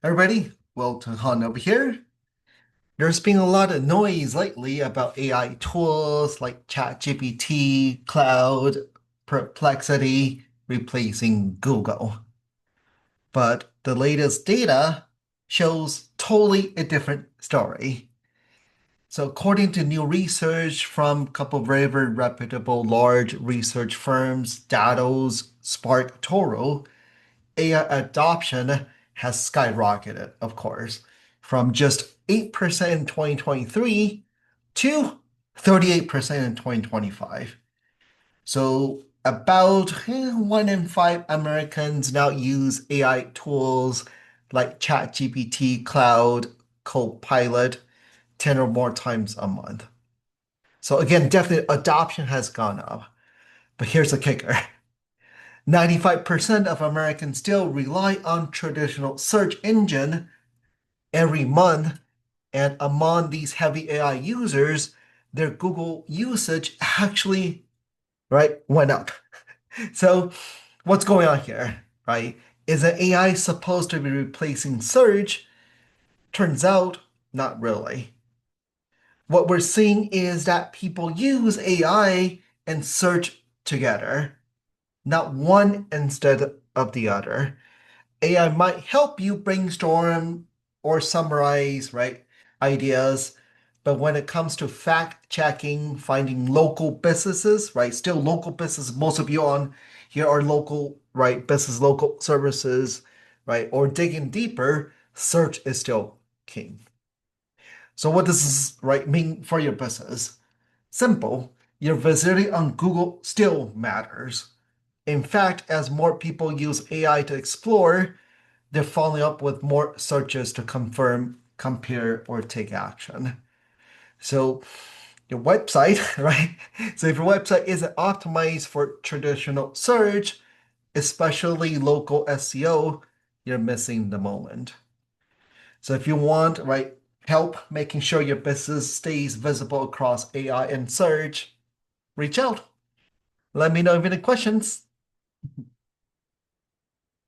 Everybody, Wilton Han over here. There's been a lot of noise lately about AI tools like ChatGPT, Cloud, Perplexity replacing Google. But the latest data shows totally a different story. So according to new research from a couple of very reputable large research firms, Datos, Spark, Toro, AI adoption has skyrocketed, of course, from just 8% in 2023 to 38% in 2025. So about 1 in 5 Americans now use AI tools like ChatGPT, Cloud, Copilot 10 or more times a month. So again, definitely adoption has gone up. But here's the kicker. 95% of Americans still rely on traditional search engine every month, and among these heavy AI users, their Google usage actually, right, went up. So what's going on here, right? Is an AI supposed to be replacing search? Turns out, not really. What we're seeing is that people use AI and search together, not one instead of the other. AI might help you brainstorm or summarize, right, ideas. But when it comes to fact checking, finding local businesses, right, still local business, most of you on here are local, right, business, local services, right, or digging deeper, search is still king. So what does this, right, mean for your business? Simple. Your visibility on Google still matters. In fact, as more people use AI to explore, they're following up with more searches to confirm, compare, or take action. So your website, right? So if your website isn't optimized for traditional search, especially local SEO, you're missing the moment. So if you want, right, help making sure your business stays visible across AI and search, reach out. Let me know if you have any questions.